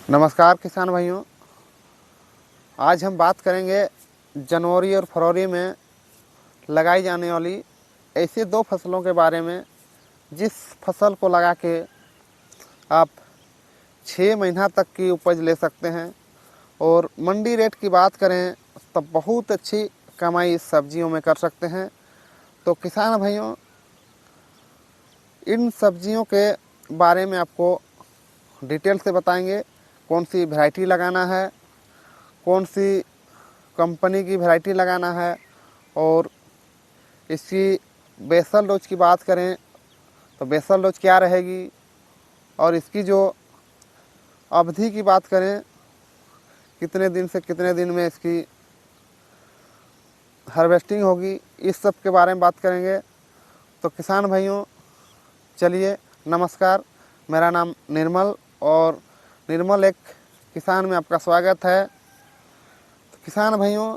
नमस्कार किसान भाइयों। आज हम बात करेंगे जनवरी और फरवरी में लगाई जाने वाली ऐसे दो फसलों के बारे में जिस फसल को लगा के आप 6 महीना तक की उपज ले सकते हैं। और मंडी रेट की बात करें तो बहुत अच्छी कमाई इस सब्जियों में कर सकते हैं। तो किसान भाइयों, इन सब्जियों के बारे में आपको डिटेल से बताएंगे। कौन सी वैरायटी लगाना है, कौन सी कंपनी की वैरायटी लगाना है, और इसकी बेसल डोज की बात करें तो बेसल डोज क्या रहेगी, और इसकी जो अवधि की बात करें कितने दिन से कितने दिन में इसकी हार्वेस्टिंग होगी, इस सब के बारे में बात करेंगे। तो किसान भाइयों चलिए, नमस्कार। मेरा नाम निर्मल और निर्मल एक किसान में आपका स्वागत है। तो किसान भाइयों,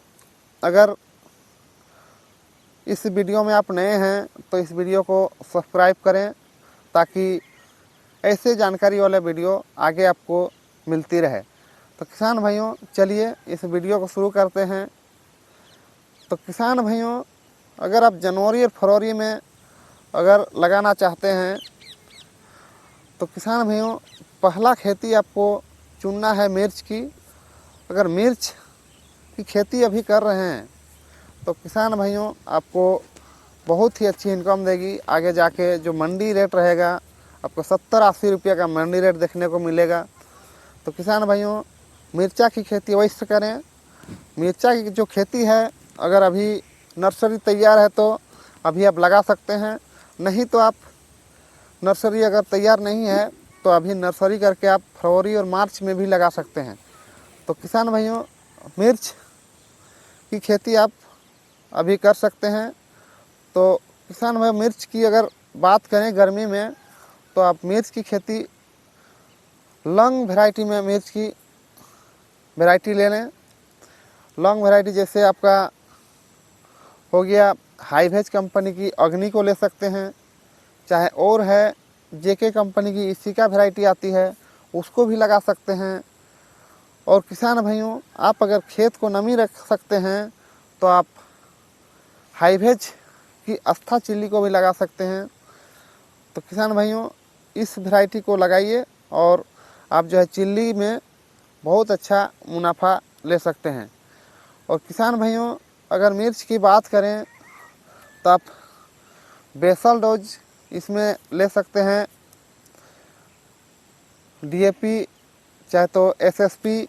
अगर इस वीडियो में आप नए हैं तो इस वीडियो को सब्सक्राइब करें ताकि ऐसे जानकारी वाले वीडियो आगे आपको मिलती रहे। तो किसान भाइयों चलिए इस वीडियो को शुरू करते हैं। तो किसान भाइयों, अगर आप जनवरी और फरवरी में अगर लगाना चाहते हैं तो किसान भाइयों पहला खेती आपको चुनना है मिर्च की। अगर मिर्च की खेती अभी कर रहे हैं तो किसान भाइयों आपको बहुत ही अच्छी इनकम देगी। आगे जाके जो मंडी रेट रहेगा आपको 70-80 रुपये का मंडी रेट देखने को मिलेगा। तो किसान भाइयों मिर्चा की खेती अवश्य करें। मिर्चा की जो खेती है, अगर अभी नर्सरी तैयार है तो अभी आप लगा सकते हैं, नहीं तो आप नर्सरी अगर तैयार नहीं है तो अभी नर्सरी करके आप फरवरी और मार्च में भी लगा सकते हैं। तो किसान भाइयों मिर्च की खेती आप अभी कर सकते हैं। तो किसान भाई मिर्च की अगर बात करें गर्मी में तो आप मिर्च की खेती लॉन्ग वैरायटी में मिर्च की वैरायटी ले लें। लॉन्ग वैरायटी जैसे आपका हो गया हाईवेज कंपनी की अग्नि को ले सकते हैं, चाहे और है जेके कंपनी की इसी का वैरायटी आती है उसको भी लगा सकते हैं। और किसान भाइयों आप अगर खेत को नमी रख सकते हैं तो आप हाईवेज की आस्था चिल्ली को भी लगा सकते हैं। तो किसान भाइयों इस वैरायटी को लगाइए और आप जो है चिल्ली में बहुत अच्छा मुनाफा ले सकते हैं। और किसान भाइयों अगर मिर्च की बात करें तो आप बेसल डोज इसमें ले सकते हैं। डीएपी चाहे तो एसएसपी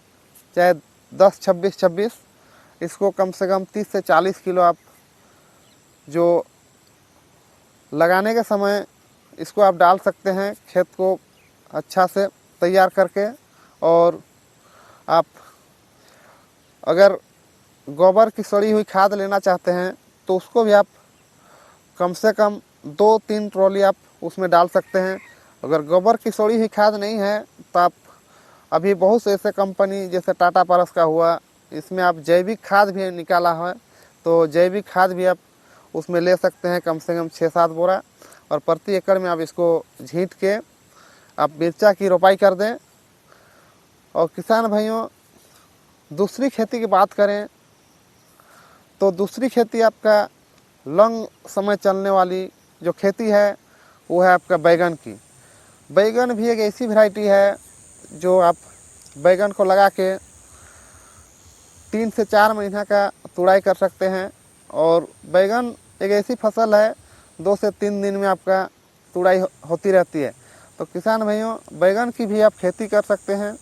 चाहे 10-26-26, इसको कम से कम 30 से 40 किलो आप जो लगाने के समय इसको आप डाल सकते हैं खेत को अच्छा से तैयार करके। और आप अगर गोबर की सड़ी हुई खाद लेना चाहते हैं तो उसको भी आप कम से कम 2-3 ट्रॉली आप उसमें डाल सकते हैं। अगर गोबर की सड़ी हुई खाद नहीं है तो आप अभी बहुत से ऐसे कंपनी जैसे टाटा पारस का हुआ, इसमें आप जैविक खाद भी निकाला है, तो जैविक खाद भी आप उसमें ले सकते हैं कम से कम 6-7 बोरा। और प्रति एकड़ में आप इसको झींट के आप मिर्चा की रोपाई कर दें। और किसान भाइयों दूसरी खेती की बात करें तो दूसरी खेती आपका लॉन्ग समय चलने वाली जो खेती है वो है आपका बैगन की। बैगन भी एक ऐसी वैरायटी है जो आप बैगन को लगा के 3 से 4 महीना का तुड़ाई कर सकते हैं। और बैगन एक ऐसी फसल है 2 से 3 दिन में आपका तुड़ाई होती रहती है। तो किसान भाइयों बैगन की भी आप खेती कर सकते हैं।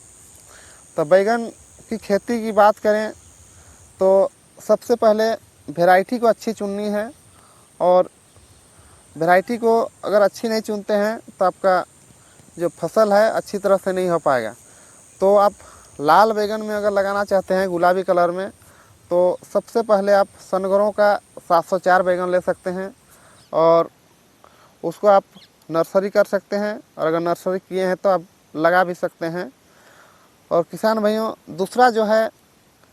तो बैगन की खेती की बात करें तो सबसे पहले वैरायटी को अच्छी चुननी है। और वैरायटी को अगर अच्छी नहीं चुनते हैं तो आपका जो फसल है अच्छी तरह से नहीं हो पाएगा। तो आप लाल बैगन में अगर लगाना चाहते हैं गुलाबी कलर में तो सबसे पहले आप सनगरों का 704 बैगन ले सकते हैं और उसको आप नर्सरी कर सकते हैं। और अगर नर्सरी किए हैं तो आप लगा भी सकते हैं। और किसान भाइयों दूसरा जो है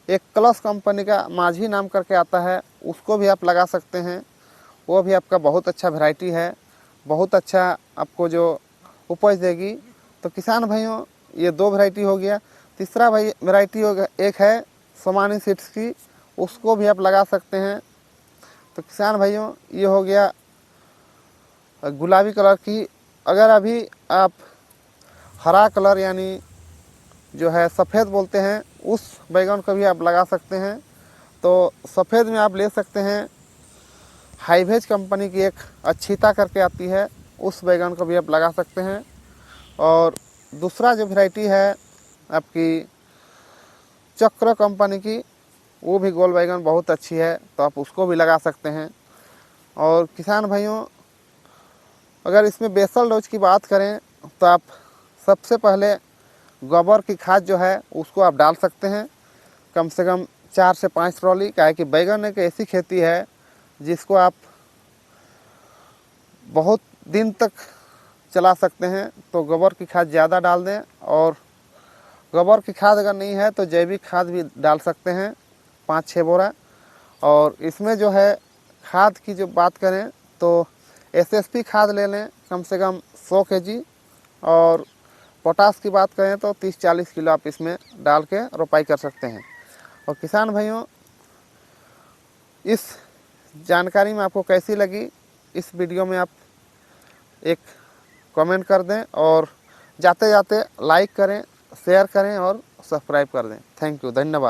एक क्लस कंपनी का माझी नाम करके आता है, उसको भी आप लगा सकते हैं। वो भी आपका बहुत अच्छा वैरायटी है, बहुत अच्छा आपको जो उपज देगी। तो किसान भाइयों ये 2 वैरायटी हो गया। तीसरा भाई वैरायटी हो गया, एक है सोमानी सीड्स की, उसको भी आप लगा सकते हैं। तो किसान भाइयों ये हो गया गुलाबी कलर की। अगर अभी आप हरा कलर यानी जो है सफ़ेद बोलते हैं, उस बैगन को भी आप लगा सकते हैं। तो सफ़ेद में आप ले सकते हैं हाईवेज कंपनी की एक अच्छीता करके आती है, उस बैगन को भी आप लगा सकते हैं। और दूसरा जो वैरायटी है आपकी चक्र कंपनी की, वो भी गोल बैगन बहुत अच्छी है, तो आप उसको भी लगा सकते हैं। और किसान भाइयों अगर इसमें बेसल डोज की बात करें तो आप सबसे पहले गोबर की खाद जो है उसको आप डाल सकते हैं, कम से कम 4 से 5 ट्रॉली। क्या है कि बैगन एक ऐसी खेती है जिसको आप बहुत दिन तक चला सकते हैं, तो गोबर की खाद ज़्यादा डाल दें। और गोबर की खाद अगर नहीं है तो जैविक खाद भी डाल सकते हैं 5-6 बोरा। और इसमें जो है खाद की जो बात करें तो एसएसपी खाद ले लें कम से कम 100 केजी। और पोटास की बात करें तो 30-40 किलो आप इसमें डाल के रोपाई कर सकते हैं। और किसान भाइयों इस जानकारी में आपको कैसी लगी, इस वीडियो में आप एक कमेंट कर दें और जाते जाते लाइक करें, शेयर करें और सब्सक्राइब कर दें। थैंक यू, धन्यवाद।